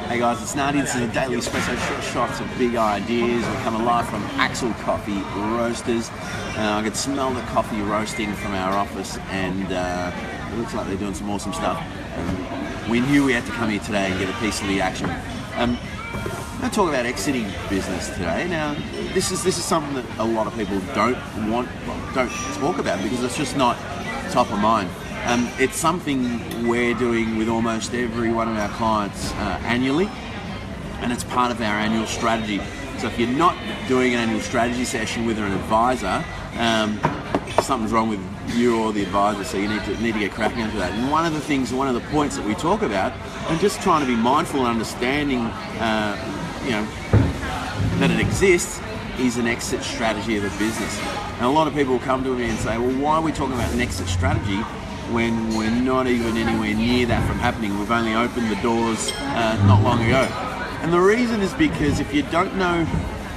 Hey guys, it's Nardi. This is a daily espresso short shots of big ideas. We're coming live from Axel Coffee Roasters. I could smell the coffee roasting from our office, and it looks like they're doing some awesome stuff. We knew we had to come here today and get a piece of the action. I'm going to talk about exiting business today. Now, this is something that a lot of people don't talk about because it's just not top of mind. It's something we're doing with almost every one of our clients annually, and it's part of our annual strategy. So if you're not doing an annual strategy session with an advisor, something's wrong with you or the advisor, so you need to get cracking into that. And one of the points that we talk about, and just trying to be mindful and understanding, that it exists, is an exit strategy of a business. And a lot of people come to me and say, well, why are we talking about an exit strategy when we're not even anywhere near that from happening? We've only opened the doors not long ago. And the reason is because if you don't know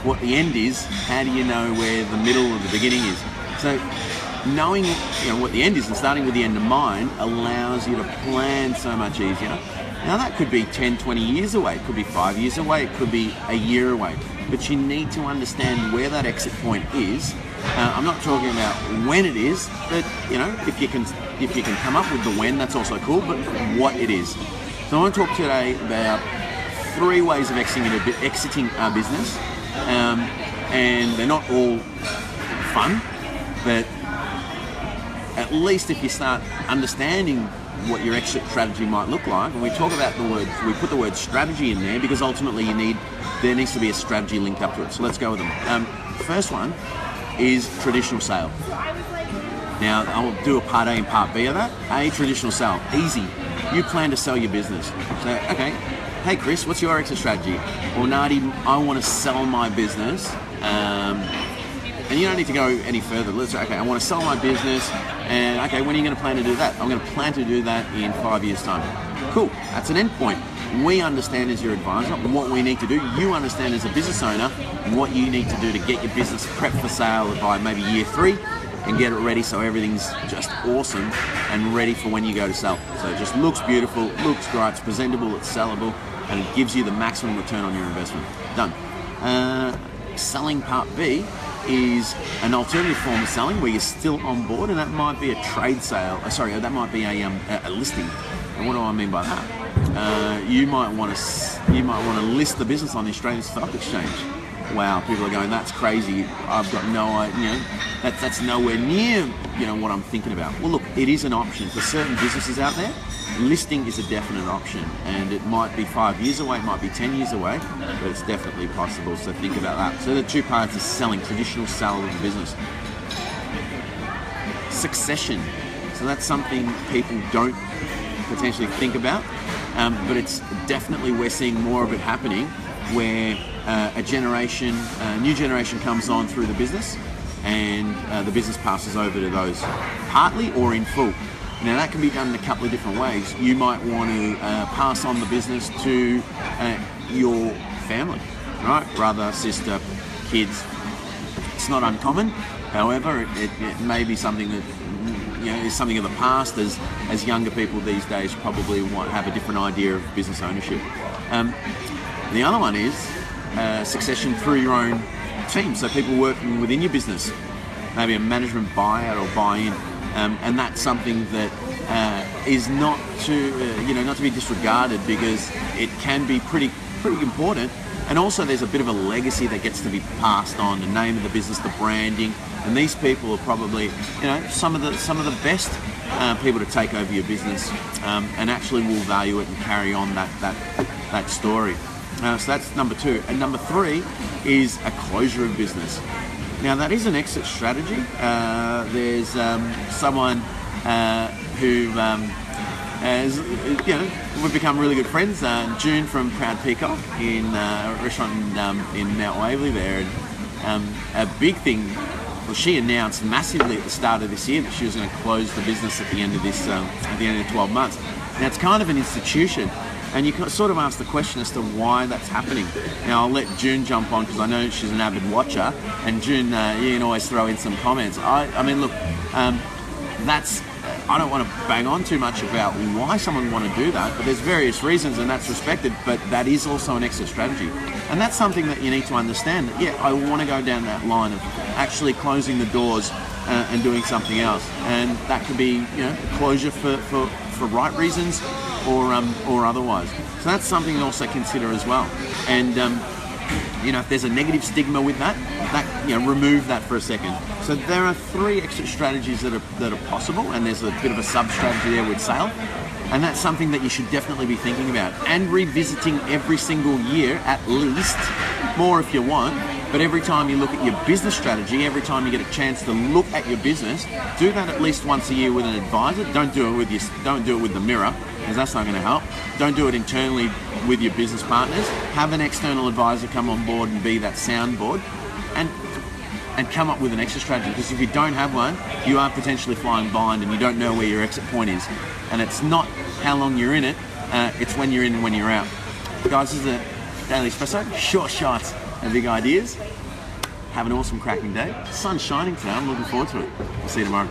what the end is, how do you know where the middle or the beginning is? So knowing what the end is and starting with the end in mind allows you to plan so much easier. Now that could be 10, 20 years away, it could be 5 years away, it could be a year away. But you need to understand where that exit point is. I'm not talking about when it is, but if you can come up with the when, that's also cool, but what it is. So I want to talk today about 3 ways of exiting our business, and they're not all fun, but at least if you start understanding what your exit strategy might look like, and we talk about we put the word strategy in there because ultimately there needs to be a strategy linked up to it. So let's go with them. First one is traditional sale. Now, I'll do a part A and part B of that. A, traditional sale. Easy. You plan to sell your business. So, okay, hey Chris, what's your exit strategy? Well, Nardi, I want to sell my business. And you don't need to go any further. Let's say, okay, I want to sell my business. And okay, when are you going to plan to do that? I'm going to plan to do that in 5 years' time. Cool. That's an end point. We understand as your advisor what we need to do. You understand as a business owner what you need to do to get your business prepped for sale by maybe year 3 and get it ready so everything's just awesome and ready for when you go to sell. So it just looks beautiful, looks great, it's presentable, it's sellable, and it gives you the maximum return on your investment. Done. Selling part B is an alternative form of selling where you're still on board, and that might be a trade sale. That might be a listing. And what do I mean by that? You might want to list the business on the Australian Stock Exchange. Wow, people are going, that's crazy. I've got no idea. That's nowhere near what I'm thinking about. Well, look, it is an option for certain businesses out there. Listing is a definite option, and it might be 5 years away, it might be 10 years away, but it's definitely possible. So think about that. So the 2 parts is selling, traditional sale of the business. Succession. So that's something people don't potentially think about, but it's definitely, we're seeing more of it happening where a new generation comes on through the business, and the business passes over to those partly or in full. Now that can be done in a couple of different ways. You might want to pass on the business to your family, right? Brother, sister, kids. It's not uncommon. However, it may be something that is something of the past, as younger people these days probably have a different idea of business ownership. The other one is succession through your own team. So people working within your business, maybe a management buyout or buy-in. And that's something that is not to be disregarded because it can be pretty important. And also there's a bit of a legacy that gets to be passed on, the name of the business, the branding, and these people are probably some of the best people to take over your business, and actually will value it and carry on that story. So that's number 2. And number 3 is a closure of business. Now that is an exit strategy. There's someone who has, we've become really good friends. June from Proud Peacock in a restaurant in Mount Waverley there. And a big thing, well, she announced massively at the start of this year that she was going to close the business at the end of at the end of 12 months. Now it's kind of an institution. And you can sort of ask the question as to why that's happening. Now, I'll let June jump on because I know she's an avid watcher. And June, you can always throw in some comments. I mean, look, I don't want to bang on too much about why someone want to do that, but there's various reasons, and that's respected. But that is also an exit strategy, and that's something that you need to understand. That yeah, I want to go down that line of actually closing the doors and doing something else, and that could be closure for right reasons or otherwise. So that's something to also consider as well. And if there's a negative stigma with that remove that for a second. So there are 3 exit strategies that are possible, and there's a bit of a sub-strategy there with sale. And that's something that you should definitely be thinking about and revisiting every single year, at least, more if you want. But every time you look at your business strategy, every time you get a chance to look at your business, do that at least once a year with an advisor. Don't do it with the mirror, because that's not going to help. Don't do it internally with your business partners. Have an external advisor come on board and be that soundboard, and come up with an exit strategy. Because if you don't have one, you are potentially flying blind and you don't know where your exit point is. And it's not how long you're in it, it's when you're in and when you're out. Guys, this is a Daily Espresso, short shots and big ideas. Have an awesome cracking day. The sun's shining today, I'm looking forward to it. I'll see you tomorrow.